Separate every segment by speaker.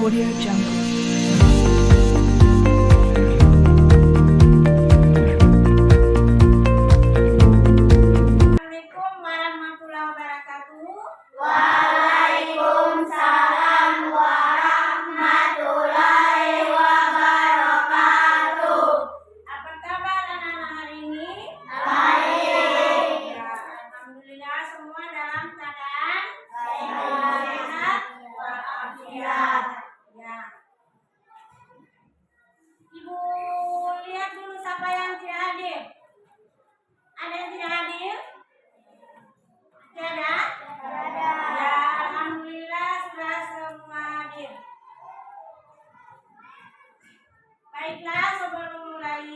Speaker 1: Audio Jungle.
Speaker 2: Assalamualaikum warahmatullahi wabarakatuh.
Speaker 3: Waalaikumsalam warahmatullahi wabarakatuh.
Speaker 2: Apa kabar anak-anak hari ini?
Speaker 3: Baik.
Speaker 2: Ya, alhamdulillah semua dalam keadaan
Speaker 3: Sehat.
Speaker 2: sehat walafiat. Ya. Ibu lihat dulu siapa yang tidak hadir. Ada yang tidak hadir? Tiada? Ya, alhamdulillah sudah semua hadir. Baiklah, sebelum mulai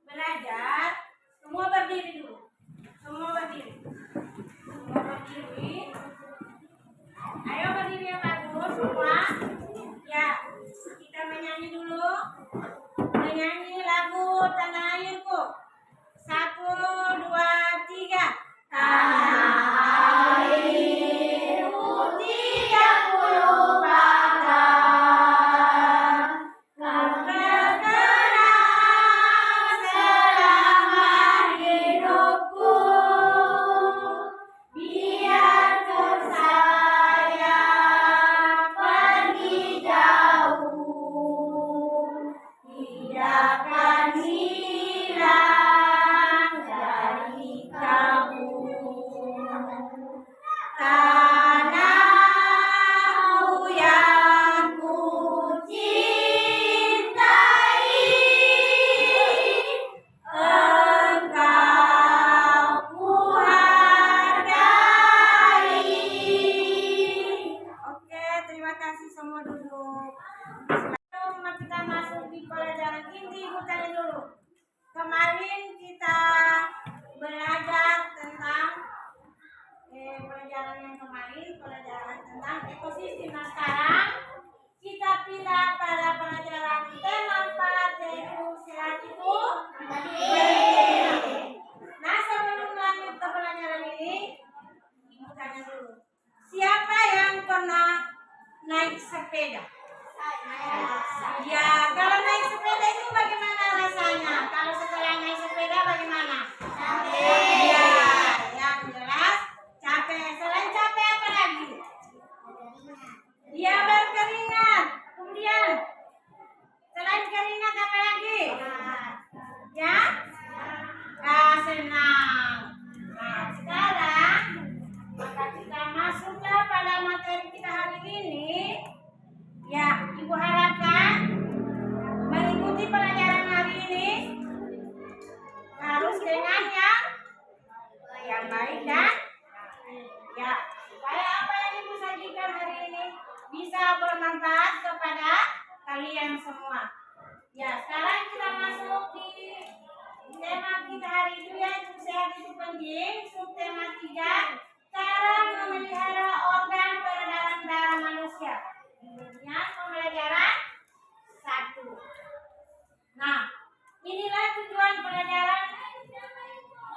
Speaker 2: belajar, semua berdiri dulu. Semua berdiri. Semua berdiri. Ayo berdiri yang bagus semua. Ya, kita menyanyi dulu. Menyanyi lagu Tanah Airku. 1, 2, 3.
Speaker 3: Tanah airku tidak kulupakan, kau terkenang selama hidupku. Biarpun saya pergi jauh, tidak akan hilang dari kamu. Tanahku yang ku cintai, engkau ku hargai.
Speaker 2: Oke, terima kasih, semua duduk. Sebelum kita masuk di pelajaran inti, Ibu tanya dulu. Kemarin kita belajar tentang pelajaran yang kemarin, pelajaran tentang ekosistem. Nah, sekarang kita pindah pada pelajaran tema 4, yaitu sehat itu. Nah, sebelum lanjut ke pelajaran ini, Ibu tanya dulu. Siapa yang pernah naik sepeda? Ya, kalau naik sepeda itu bagaimana rasanya? Kalau setelah naik sepeda bagaimana? Ya, yang jelas capek. Selain capek apa lagi? Dia berkeringat. Kemudian selain keringat apa lagi? Ya? Senang. Nah, sekarang maka kita masuklah pada materi kita hari ini. Ya, Ibu harapkan mengikuti pelajaran hari ini harus dengan yang baik dan ya, supaya apa yang Ibu sajikan hari ini bisa bermanfaat kepada kalian semua. Ya, sekarang kita masuk di tema kita hari ini, yaitu sehat itu penting. Subtema 3, cara memelihara organ peredaran darah manusia. Kemudian pembelajaran 1. Nah, inilah tujuan pelajaran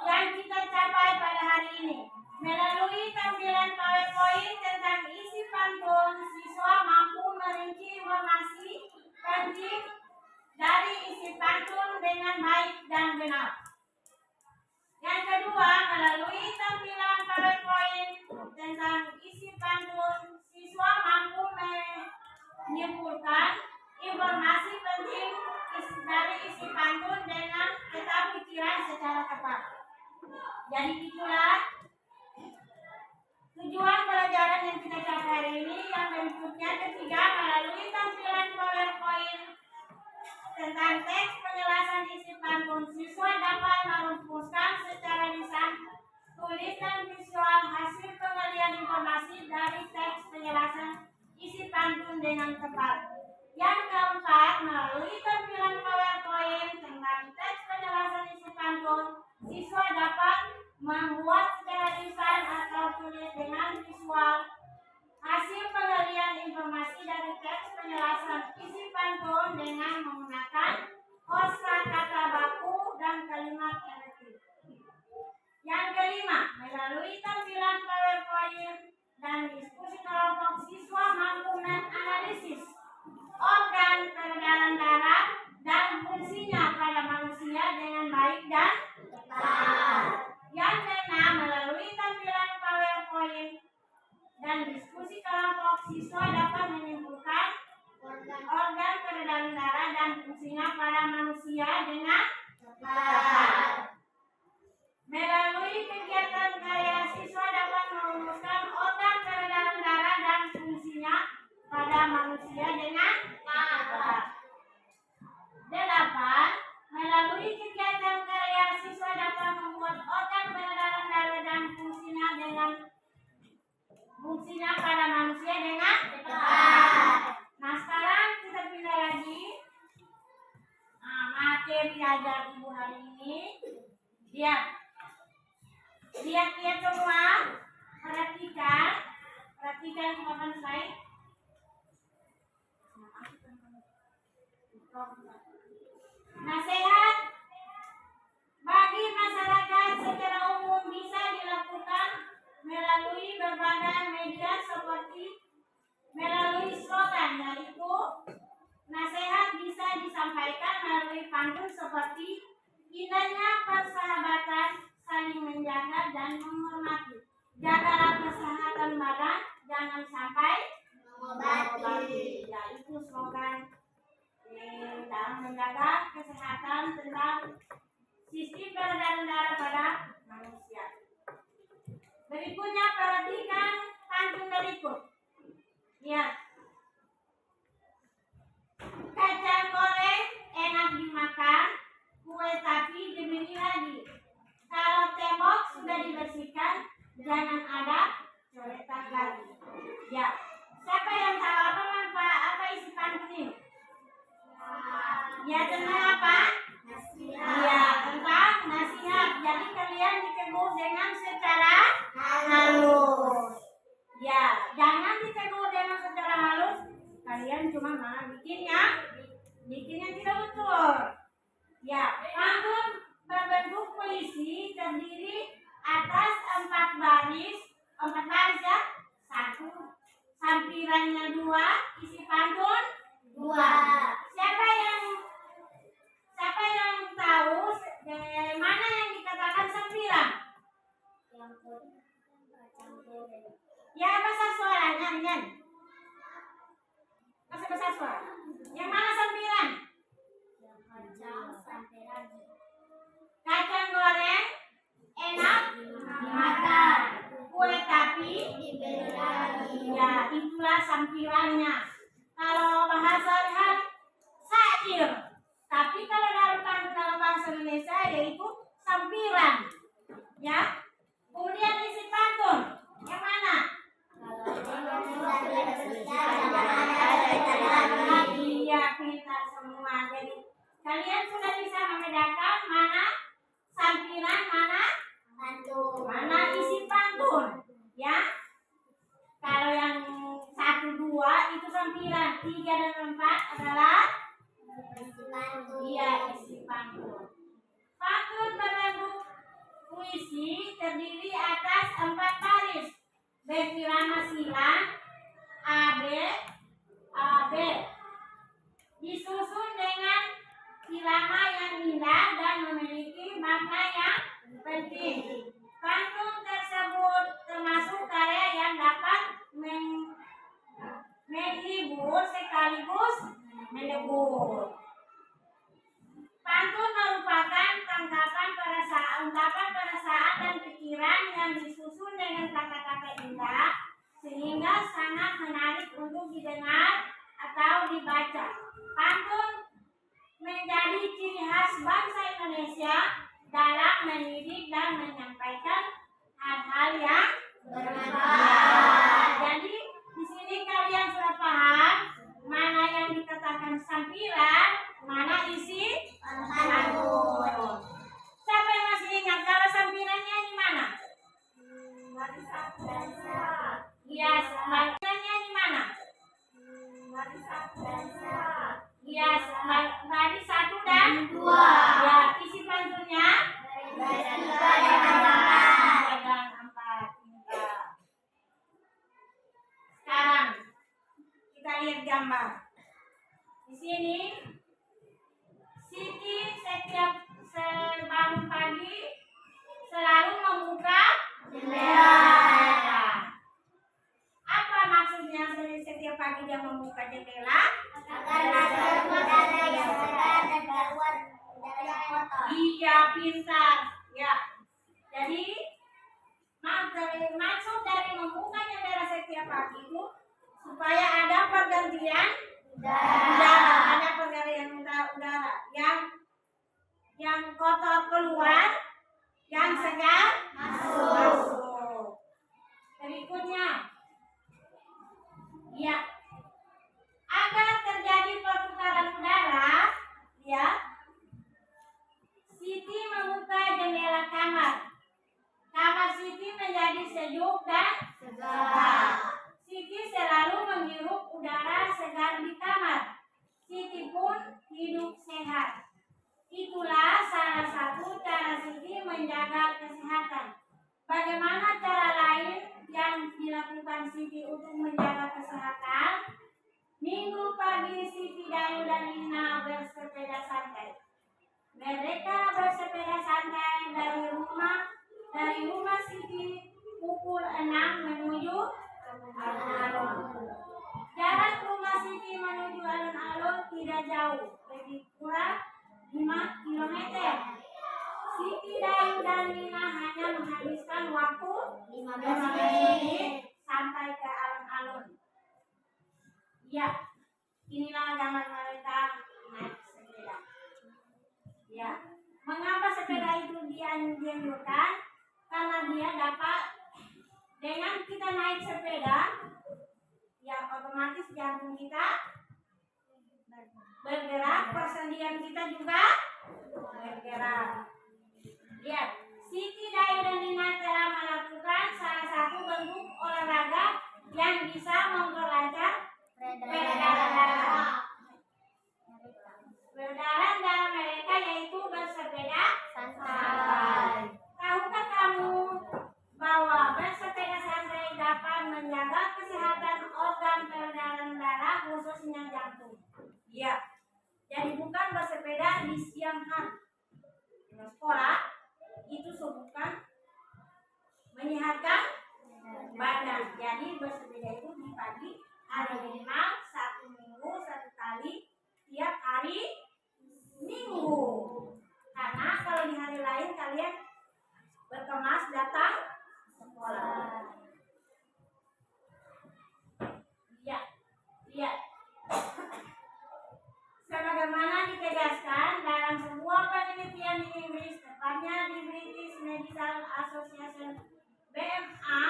Speaker 2: yang kita capai pada hari ini. Melalui tampilan PowerPoint tentang isi pantun, siswa mampu merinci informasi penting dari isi pantun dengan baik dan benar. Yang kedua, melalui tampilan PowerPoint tentang isi pantun, siswa mampu menyimpulkan informasi penting dari isi pantun dengan peta pikiran secara tepat. Jadi itulah tujuan pelajaran yang kita capai hari ini. Yang berikutnya, ketiga, melalui tampilan PowerPoint tentang teks penjelasan isi pantun, siswa dapat merumuskan secara lisan, tulis dan visual hasil penggalian informasi dari teks penjelasan isi pantun dengan tepat. Yang keempat, melalui tampilan PowerPoint tentang teks penjelasan isi pantun, siswa dapat membuat secara lisan atau tulis dengan visual hasil penggalian informasi dari teks penjelasan isi pantun dengan menggunakan kosakata baku dan kalimat efektif. Yang kelima, melalui tampilan PowerPoint dan diskusi kelompok, siswa dan diskusi kelompok siswa dapat menyimpulkan organ peredaran darah dan fungsinya pada manusia dengan tepat. Melalui kegiatan karya siswa dapat merumuskan organ peredaran darah dan fungsinya pada manusia dengan tepat. 8. Melalui kegiatan karya siswa dapat membuat organ peredaran darah dan fungsinya pada manusia dengan tepat. Nah, sekarang kita pindah lagi. Materi ajar ibu hari ini. Lihat semua. Perhatikan papan slide. Nasihat bagi masyarakat secara umum bisa dilakukan melalui berbagai media seperti melalui slogan, yaitu nasihat bisa disampaikan melalui pantun seperti indahnya persahabatan, saling menjaga dan menghormati, jagalah kesehatan badan, jangan sampai mengobati. Yaitu slogan dalam menjaga kesehatan tentang sistem peredaran darah pada manusia. Berikutnya perhatikan pantun berikut. Lihat. Kacang goreng enak dimakan, kue tapi dibeli lagi. Kalau tembok sudah dibersihkan, jangan ada coretan lagi. Ya, siapa yang tahu apa isi pantun ini? Ya, tentang apa? Ya, tentang nasihat. Jadi kalian ditegur dengan secara halus. Ya, jangan ditegur dengan secara halus. Kalian cuma malah bikin yang tidak betul. Ya, pantun berbentuk puisi terdiri atas 4 baris ya. 1, sampirannya 2, isi pantun 2. Siapa yang tahu mana yang dikatakan sampiran? Ya, bahasa suaranya kan? Bahasa suara. Yang mana sampiran? Kacang goreng enak dimakan, kue tapi dibeli lagi. Ya, itulah sampirannya. Kalau bahasa hari syair, tapi kalau dalam bahasa Indonesia yaitu sampiran. Ya. Kemudian isi pantun yang mana? Iya, pintar semua. Jadi kalian sudah bisa membedakan mana sampiran, mana pantun, mana isi pantun. Ya. Kalau yang 1, 2 itu sampiran, 3 dan 4 adalah isi pantun. Iya, isi pantun. Pantun berbentuk puisi terdiri atas 4 baris berirama silang AB, disusun dengan irama yang indah dan memiliki makna yang penting. Pantun tersebut termasuk karya yang dapat menghibur sekaligus menegur. Pantun merupakan ungkapan perasaan dan pikiran yang disusun dengan kata-kata indah sehingga sangat menarik untuk didengar atau dibaca. Pantun menjadi ciri khas bangsa Indonesia dalam mendidik dan menyampaikan hal-hal yang bermanfaat. Jadi di sini kalian sudah paham mana yang dikatakan sampiran, mana isi pantun. Siapa yang masih ingat kalau sampirannya di mana? Iya, sampirannya di mana? Iya, baris 1 dan 2. Ya, isi pantunnya baris 3 dan 4. Sekarang kita lihat gambar. Di sini Siti setiap bangun pagi selalu membuka jendela. pagi dia membuka jendela
Speaker 3: agar masuk udara yang segar dan keluar udara yang kotor.
Speaker 2: Iya, pintar. Ya. Jadi maksud dari membuka jendela setiap pagi itu supaya ada pergantian udara, ada pergantian udara yang kotor keluar, yang segar masuk. Berikutnya, ya, agar terjadi perputaran udara, ya, Siti membuka jendela kamar. Kamar Siti menjadi sejuk dan segar. Siti selalu menghirup udara segar di kamar. Siti pun hidup sehat. Itulah salah satu cara Siti menjaga kesehatan. Bagaimana cara lain yang dilakukan Siti untuk menjaga kesehatan? Minggu pagi Siti, Dayu, dan Lina bersepeda santai. Mereka bersepeda santai dari rumah Siti pukul 6 menuju alun-alun. Jarak rumah Siti menuju alun-alun tidak jauh, lebih kurang 5 km. Siti, Dayu, dan Lina hanya menghabiskan waktu 15 menit sampai ke alun-alun. Ya, inilah gambar mereka naik sepeda. Ya, mengapa sepeda itu dianjurkan? Karena dia dapat, dengan kita naik sepeda, ya otomatis jantung kita bergerak, persendian kita juga bergerak. Lihat, Siti, Dayu, dan Lina telah melakukan salah satu bentuk olahraga yang bisa memperlancar peredaran darah mereka, yaitu bersepeda santai. Tahukah kamu bahwa bersepeda santai dapat menjaga kesehatan organ peredaran darah, khususnya jantung? Ya, jadi bukan bersepeda di siang hari. Di sekolah itu bukan menyehatkan badan. Jadi bersepeda itu di pagi hari, minimal 1 minggu 1 kali tiap hari Minggu. Karena kalau di hari lain kalian berkemas datang sekolah. Ya, lihat. Sebagaimana ditegaskan dalam sebuah penelitian di Inggris, tepatnya di British Medical Association (BMA),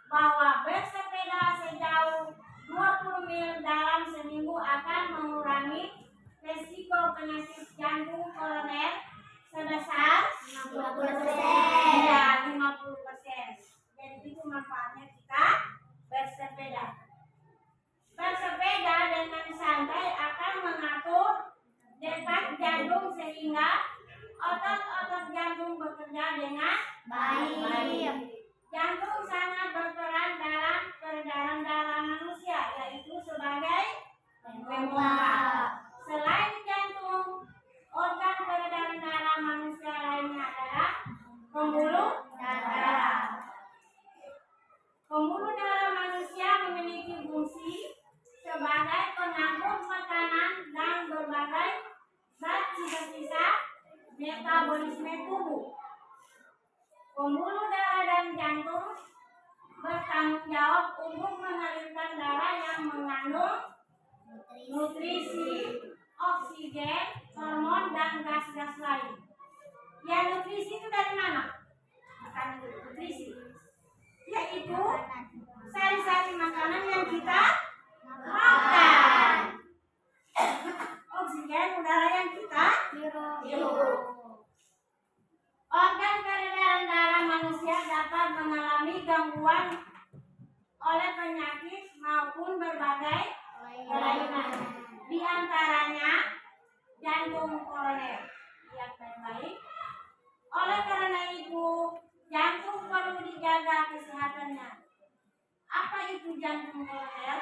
Speaker 2: bahwa bersepeda sejauh 20 mil dalam seminggu akan mengurangi resiko penyakit jantung koroner sebesar 50%. Ya, 50%. Jadi itu manfaatnya kita bersepeda. Bersepeda dengan santai akan mengatur detak jantung sehingga otot-otot jantung bekerja dengan baik. Jantung sangat berperan dalam peredaran darah manusia, yaitu sebagai pemompa. Selain jantung, organ peredaran darah manusia lainnya adalah pembuluh darah. Pembuluh darah manusia memiliki fungsi sebagai pengangkut makanan dan berbagai zat sisa-sisa metabolisme tubuh. Pembuluh darah dan jantung bertanggung jawab untuk mengalirkan darah yang mengandung nutrisi, oksigen, hormon, dan gas-gas lain. Ya, nutrisi itu dari mana? Makanan nutrisi, yaitu sari-sari makanan yang kita makan. Oksigen udara yang kita hirup. Organ peredaran darah manusia dapat mengalami gangguan oleh penyakit maupun berbagai kelainan. Di antaranya jantung koroner. Lihat baik-baik. Oleh karena itu, jantung perlu dijaga kesehatannya. Apa itu jantung koroner?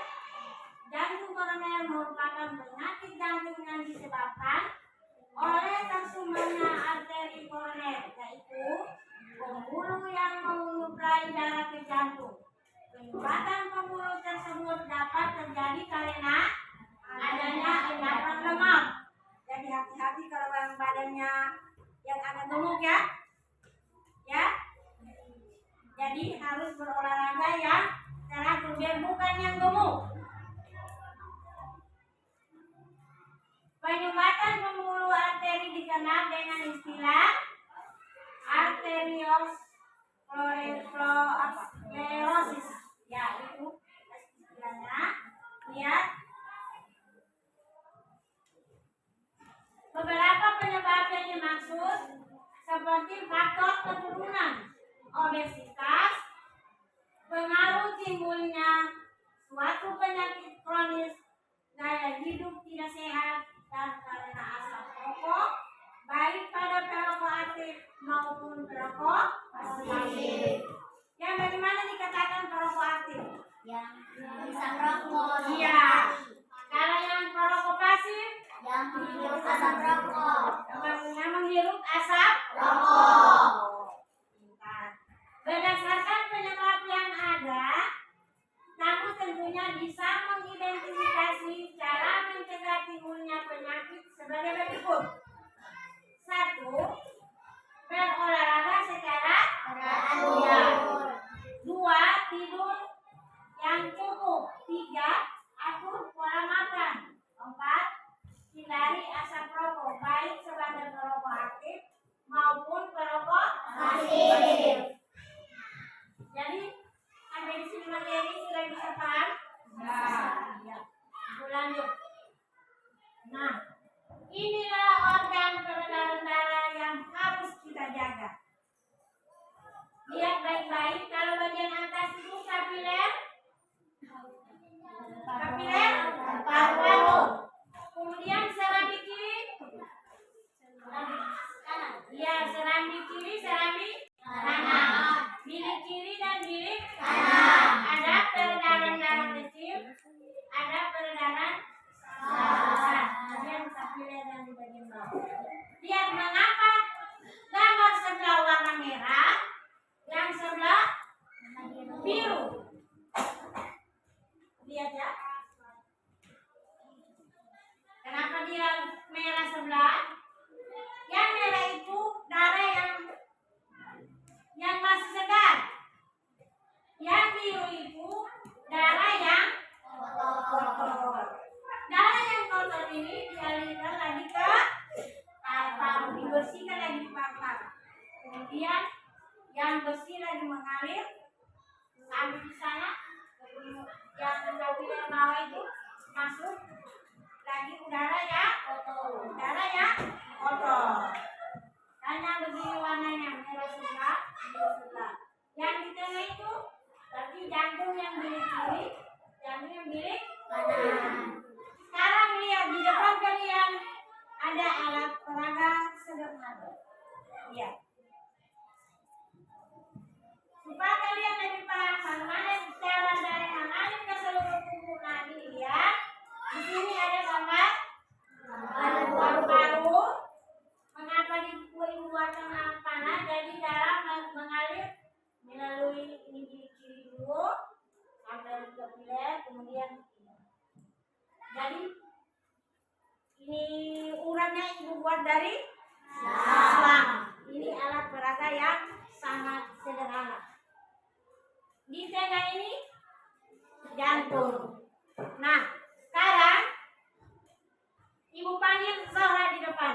Speaker 2: Jantung koroner merupakan penyakit jantung yang disebabkan oleh tersumbernya arteri koroner, yaitu pembuluh yang menyuplai darah ke jantung. Penyumbatan pembuluh tersebut dapat terjadi Sumbatan pembuluh arteri dikenal dengan istilah arteriosklerosis. Ya, itu istilahnya. Lihat. Beberapa penyebab yang dimaksud seperti faktor keturunan, obesitas, pengaruh timbulnya suatu penyakit kronis, gaya hidup tidak sehat, dan karena asap rokok, baik pada perokok aktif maupun perokok pasif. Yang bagaimana dikatakan perokok aktif?
Speaker 3: Yang bisa merokok.
Speaker 2: Iya. Kalau yang perokok pasif?
Speaker 3: Yang menghirup asap rokok.
Speaker 2: Yang menghirup asap
Speaker 3: Rokok.
Speaker 2: Berdasarkan penyebab yang ada, kamu tentunya bisa mengidentifikasi cara mencegah timbulnya penyakit sebagai berikut. 1. Berolahraga secara teratur. 2. Tidur yang cukup. 3. Atur pola makan. 4. Hindari asap rokok, baik sebagai perokok aktif maupun perokok pasif. Jadi sampai di sini materi sudah bisa paham? Ya. Lanjut. Nah, inilah organ peredaran darah yang harus kita jaga. Lihat baik-baik, kalau bagian atas itu kapiler, paru. Kemudian serambi kiri, ya serambi kiri, serambi kanan. Bilik kiri dan bilik kanan. Ada peredaran darah kecil, ada peredaran besar. Kemudian kapiler yang di bagian bawah. Lihat mengapa gambar sebelah warna merah, yang sebelah biru. Lihat ya. Kenapa dia merah sebelah? Yang merah itu darah yang masih segar. Yang biru itu darah yang kotor. Darah yang kotor ini dialirkan lagi ke paru-paru, dibersihkan lagi di paru-paru. Kemudian yang bersih lagi mengalir sampai di sana. Yang kapiler bawah itu masuk lagi udara yang kotor. Hanya begini warnanya, merah sebelah, biru sebelah. Yang di tengah itu berarti jantung yang bilik kiri, jantung yang bilik kanan. Sekarang lihat di depan kalian ada alat peraga sederhana. Lihat. Supaya kalian lebih paham bagaimana cara dari mengalir ke seluruh tubuh. Nah, ini lihat. Di sini ada gambar paru-paru. Mengapa dibuatkan alat panah? Jadi darah mengalir melalui ini di kiri dulu sampai ke kapiler, kemudian ini. Jadi ini uratnya ibu buat dari selang. Ini alat peraga yang sangat sederhana. Di tengah ini jantung. Nah, sekarang ibu panggil Zohra di depan.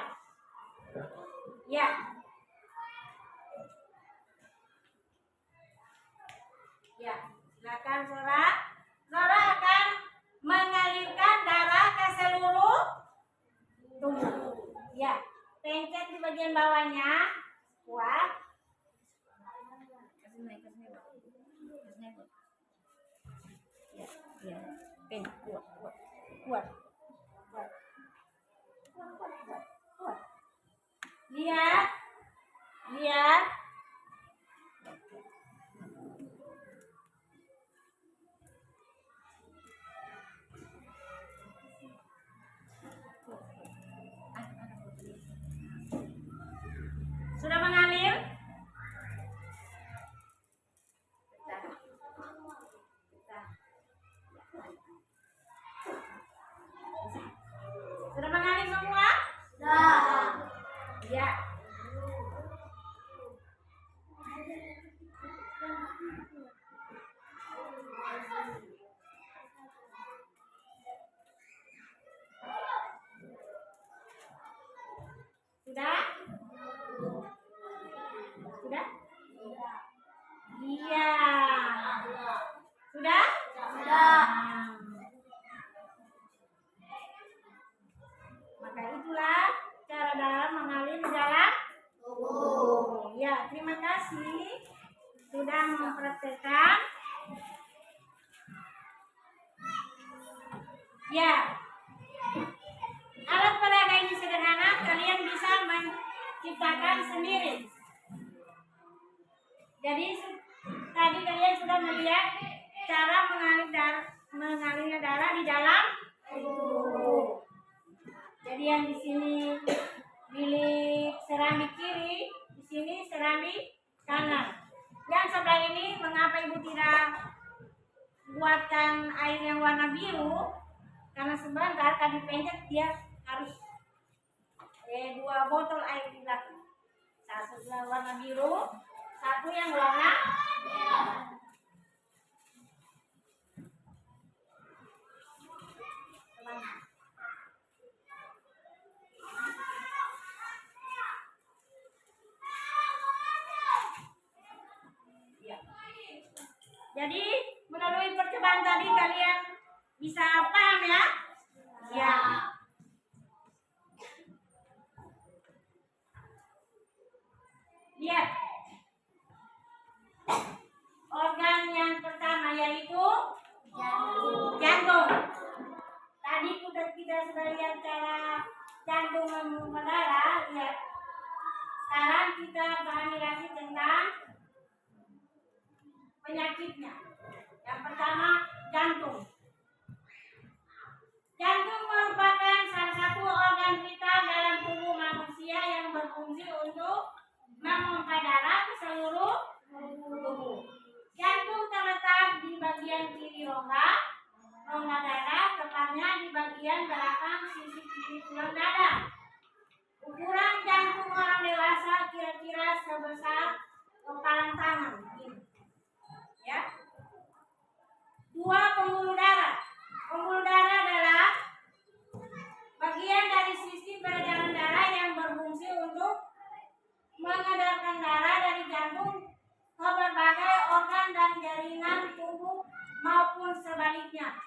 Speaker 2: Ya. Ya, silakan Zohra. Zohra akan mengalirkan darah ke seluruh tubuh. Ya, pencet di bagian bawahnya. Kuat. Ya, kuat. Lihat. Sudah mengalir? Sudah mengalir semua?
Speaker 3: Sudah.
Speaker 2: Ya. Ya, alat peraga ini sederhana, kalian bisa menciptakan sendiri. Jadi tadi kalian sudah melihat cara mengalirnya darah di dalam tubuh. Jadi yang di sini bilik seramik kiri, di sini seramik kanan. Yang sebelah ini mengapa ibu tidak buatkan air yang warna biru? Karena sebentar tadi pencet dia harus 2 botol air di belakang. Satu yang warna biru, satu yang warna merah. Jadi melalui percobaan tadi kalian bisa paham ya? Ya. Lihat. Organ yang pertama yaitu jantung. Tadi kita sudah lihat cara jantung berdarah. Lihat. Sekarang kita pahami lagi tentang penyakitnya. Yang pertama jantung. Jantung merupakan salah satu organ vital dalam tubuh manusia yang berfungsi untuk memompa darah ke seluruh tubuh. Jantung terletak di bagian kiri rongga darah, tepatnya di bagian belakang sisi kiri tulang dada. Ukuran jantung orang dewasa kira-kira sebesar kepalan tangan. Ya. 2 pembuluh darah. Pembuluh darah adalah bagian dari sistem peredaran darah yang berfungsi untuk mengedarkan darah dari jantung ke berbagai organ dan jaringan tubuh maupun sebaliknya.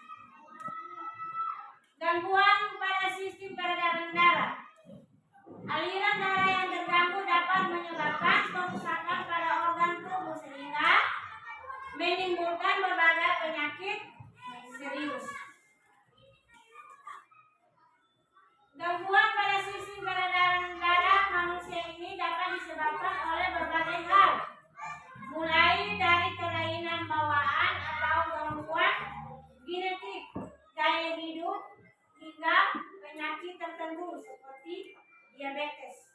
Speaker 2: Gangguan pada sistem peredaran darah. Aliran darah yang terganggu dapat menyebabkan kerusakan pada organ tubuh sehingga menimbulkan berbagai penyakit serius. Gangguan pada sistem peredaran darah manusia ini dapat disebabkan oleh berbagai hal, mulai dari kelainan bawaan atau gangguan genetik, gaya hidup, hingga penyakit tertentu seperti diabetes.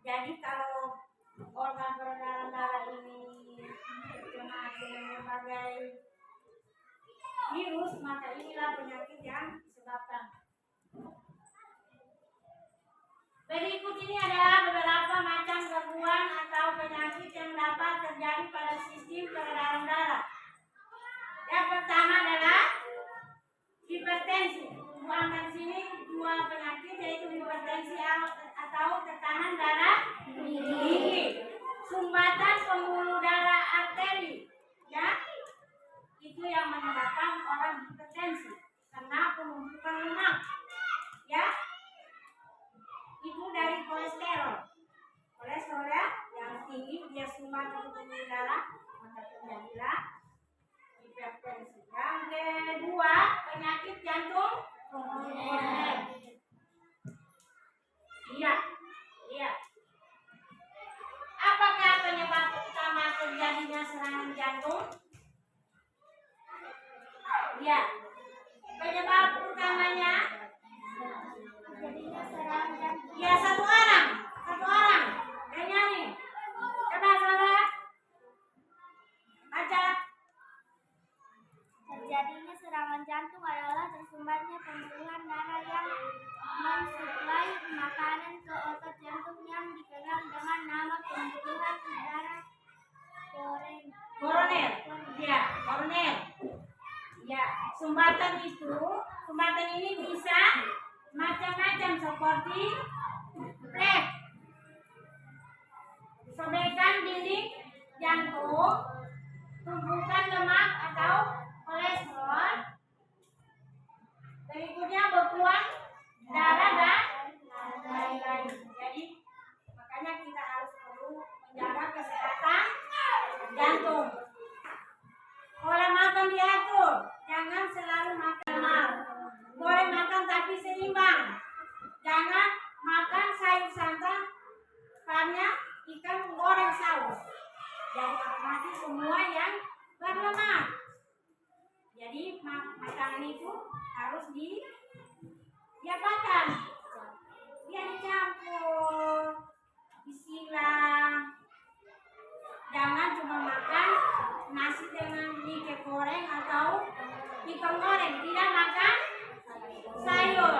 Speaker 2: Jadi kalau organ peredaran darah ini terkena dengan berbagai virus, maka inilah penyakit yang disebabkan. Berikut ini adalah beberapa macam gangguan atau penyakit yang dapat terjadi pada sistem peredaran darah. Yang pertama adalah hipertensi. Buangkan sini 2 penyakit yaitu hipertensi atau tekanan darah tinggi, sumbatan pembuluh darah arteri, ya, itu yang menyebabkan orang hipertensi karena penumpukan lemak, ya, itu dari kolesterol ya, yang tinggi dia sumbatan pembuluh darah, maka terjadilah hipertensi. Yang kedua penyakit jantung koroner. Iya. Apakah penyebab utama terjadinya serangan jantung? Ya. Penyebab utamanya terjadinya serangan jantung. Ya, satu orang. Nyanyi. Coba saudara. Baca.
Speaker 3: Terjadinya serangan jantung adalah tersumbatnya pembuluhan darah yang mensuplai makanan ke otot jantung yang dikenal dengan nama pembuluhan darah
Speaker 2: koroner. Ya, sumbatan ini bisa macam-macam seperti plek, sobekan dinding jantung, tumpukan lemak atau kolesterol. Berikutnya bekuan darah dan lain-lain. Jadi makanya kita harus perlu menjaga kesehatan jantung. Pola makan diatur, jangan selalu makan lemak. Jadi makanan itu harus diapakan? Ya dicampur, disilang. Jangan cuma makan nasi dengan ikan goreng atau ikan goreng, tidak makan sayur.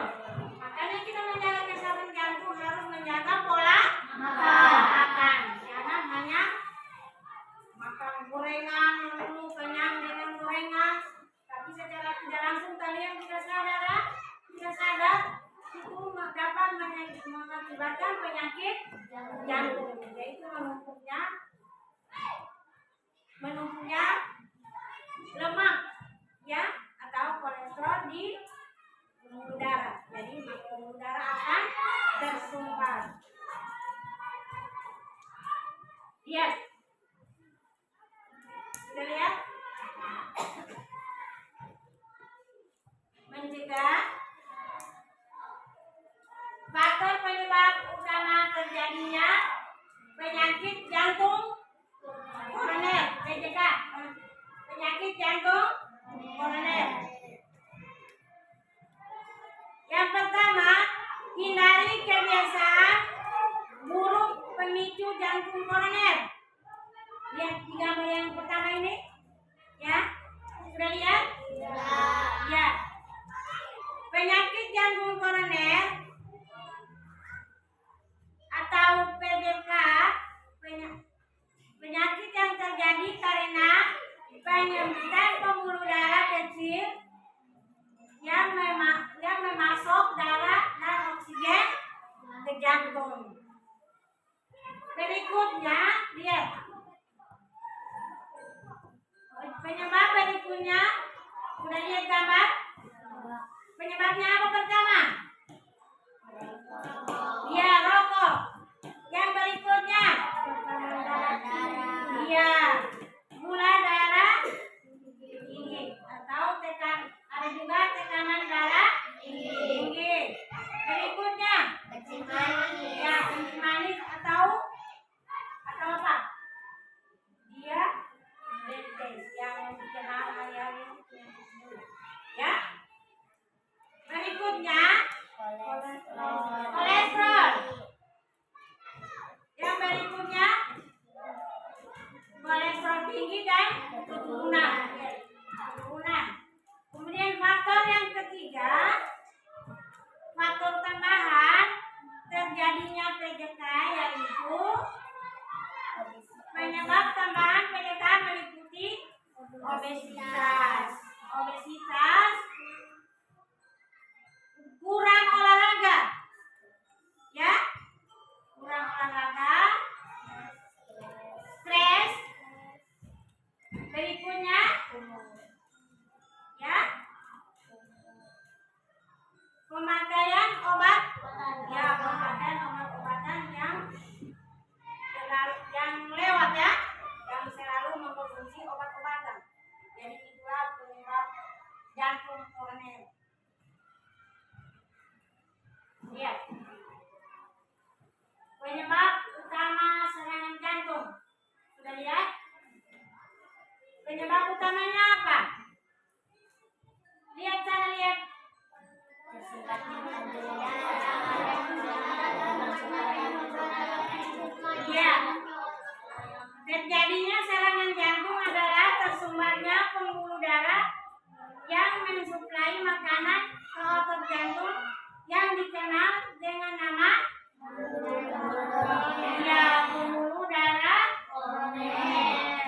Speaker 2: Makanya kita menjaga kesehatan jantung harus menjaga pola makan. Jangan hanya makan gorengan dulu, kenyang dengan gorengan, tapi secara tidak langsung kalian tidak sadar itu dapat mengakibatkan penyakit jantung, yaitu menumpuknya lemak ya atau kolesterol di pembuluh darah. Jadi pembuluh darah akan tersumbat. Lihat, sudah lihat? Mencegah faktor penyebab utama terjadinya penyakit jantung koroner, PJK, penyakit jantung koroner. Yang pertama, hindari kebiasaan buruk pemicu jantung koroner. Lihat di gambar yang pertama ini, ya, sudah lihat? Ya. Penyakit jantung koroner atau PJK, penyakit yang terjadi karena penyempitan pembuluh darah kecil yang memasuk darah dan oksigen ke jantung. Berikutnya, lihat. Penyebab berikutnya, sudah lihat gambar? Penyebabnya apa pertama? Ya, rokok. Yang berikutnya? Iya, gula darah tinggi atau ada juga tekanan darah tinggi. Berikutnya, ya, kencing manis atau apa? Dia diabetes yang dikenal hari-hari ya. Berikutnya, kolesterol. Yang berikutnya, kolesterol tinggi dan keturunan. Kemudian faktor yang ketiga, faktor tambahan terjadinya PJK yaitu penyebab tambahan PJK meliputi obesitas, kurang olahraga, ya, stres, berikutnya, ya, pemakaian obat-obatan yang lewat ya, yang selalu mengkonsumsi obat-obatan. Jadi itulah penyebab jantung koroner. Lihat. Penyebab utama serangan jantung. Sudah lihat? Penyebab utamanya apa? Lihat sana, lihat. Ya. Terjadinya serangan jantung adalah tersumbatnya pembuluh darah yang mensuplai makanan ke otot jantung yang dikenal dengan nama pembuluh darah koroner.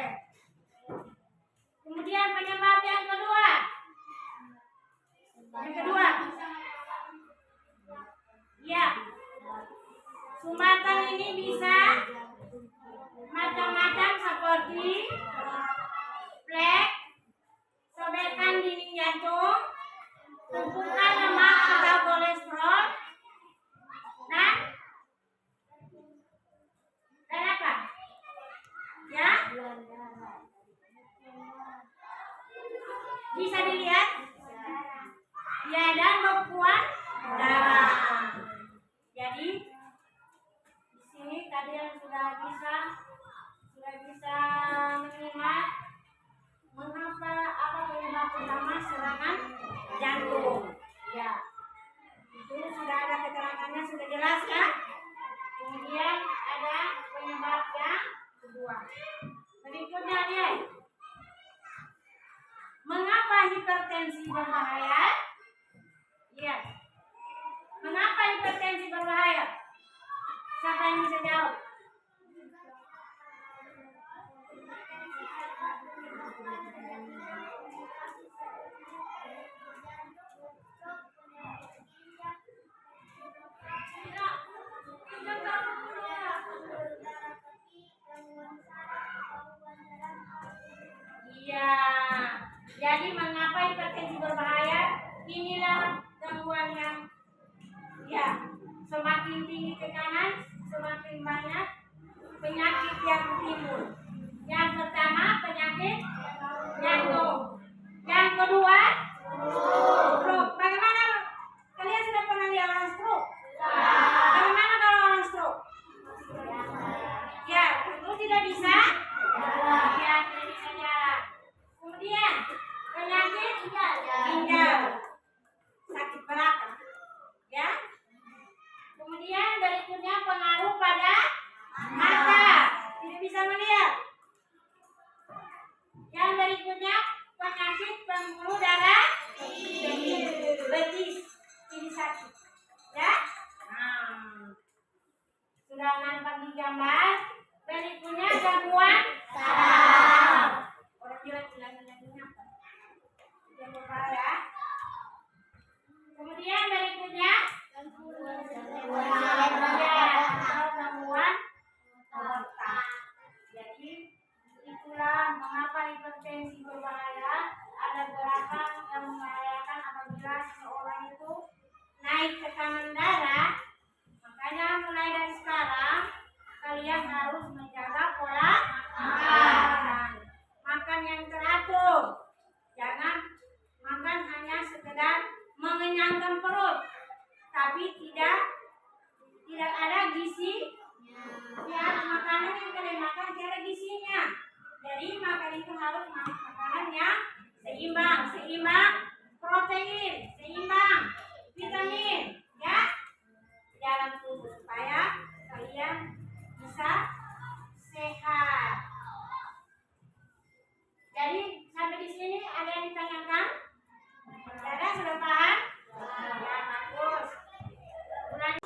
Speaker 2: Kemudian penyebab yang kedua. Ya, sumbatan ini bisa macam-macam seperti flek, sobekan dinding jantung, tumpukan lemak atau kolesterol, dan apa? Ya, bisa dilihat. Ya, dan bekuan darah. Jadi di sini kalian sudah bisa menyimak mengapa apa penyebab sama serangan jantung. Ya, itu sudah ada keterangannya, sudah jelas ya. Kemudian ada penyebab yang kedua. Berikutnya lihat. Mengapa hipertensi berbahaya? Iya. Mengapa hipertensi berbahaya? Siapa yang bisa jawab? Iya. Jadi mengapa hipertensi berbahaya? Inilah gangguan yang ya semakin tinggi tekanan, semakin banyak penyakit yang timbul. Yang pertama penyakit jantung. Yang kedua stroke. Bagaimana? Kalian sudah pernah lihat orang stroke? Bagaimana kalau orang stroke? Ya, itu tidak bisa. Ya, tidak bisa jalan. Kemudian penyakit ginjal, sakit berat, ya. Kemudian berikutnya pengaruh pada mata, tidak bisa melihat. Yang berikutnya penyakit pembuluh darah betis, ini sakit, ya. Nah, sudah nampak di gambar. Berikutnya gangguan saraf. Orang gila-gila apa? Yang berbahaya. Kemudian berikutnya gangguan otak. Jadi itulah mengapa hipertensi berbahaya. Ada gerakan yang membahayakan apabila seseorang itu naik tekanan darah. Makanya mulai dari sekarang kalian harus menjaga pola makan. Makan yang teratur. Jangan makan hanya sekedar mengenyangkan perut, tapi tidak ada gizi. Ya, makanan yang kalian makan tidak ada gizinya. Jadi makan itu harus makanan yang seimbang protein, seimbang vitamin, ya, dalam tubuh supaya kalian bisa sehat. Jadi sampai di sini ada yang ditanyakan? Saudara sudah paham? Ya, bagus. Mulai.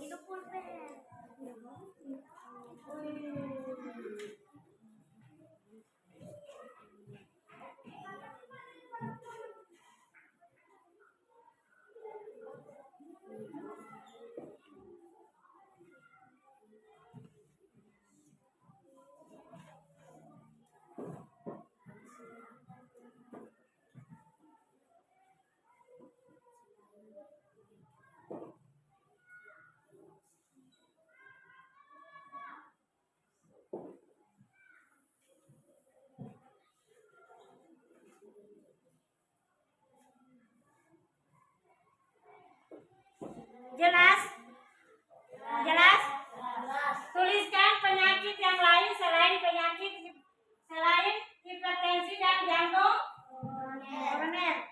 Speaker 3: Itu pulpen.
Speaker 2: Jelas? Jelas? Tuliskan penyakit yang lain selain hipertensi dan jantung koroner.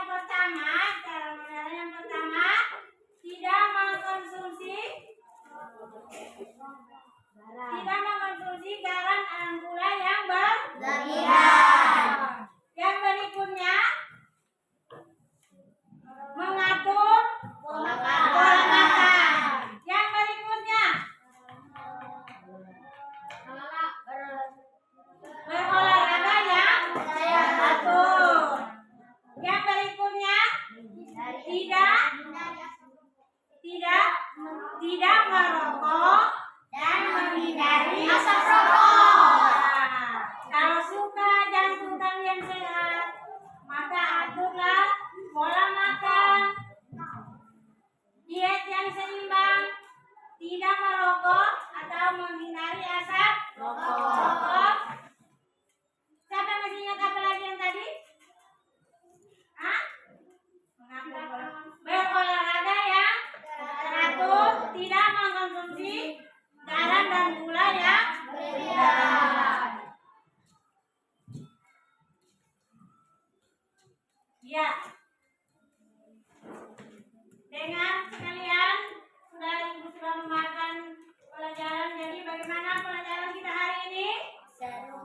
Speaker 2: yang pertama, cara mengenal yang pertama, tidak mengkonsumsi garam dan gula yang berlebihan. Yang berikutnya, mengatur pola makan. Yang berikutnya, berolahraga yang teratur. Yang berikutnya, tidak merokok dan menghindari asap rokok. Kalau suka jantung kalian sehat, maka aturlah pola makan, diet yang seimbang, tidak merokok atau menghindari asap rokok. Siapa masih ingat apa lagi yang tadi? Berolahraga yang teratur, tidak mengkonsumsi garam dan gula yang berlebihan. Ya, dengan sekalian sudah memakan pelajaran. Jadi bagaimana pelajaran kita hari ini? Seru.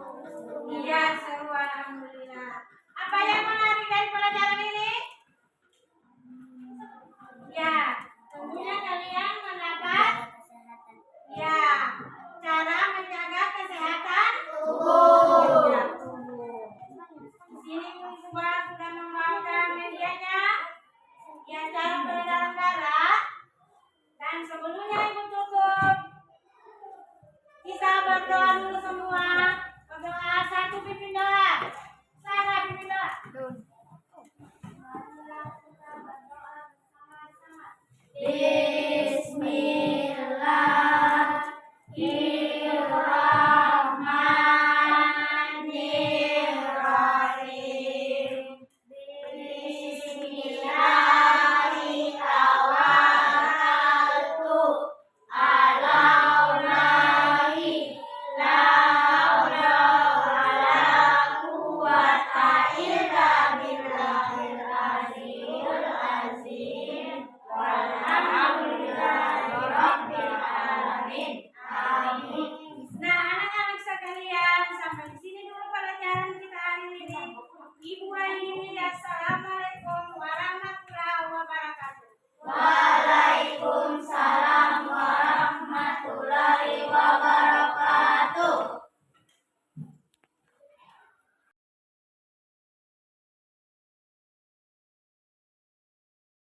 Speaker 2: Iya, seru, alhamdulillah. Apa yang menarik dari pelajaran ini?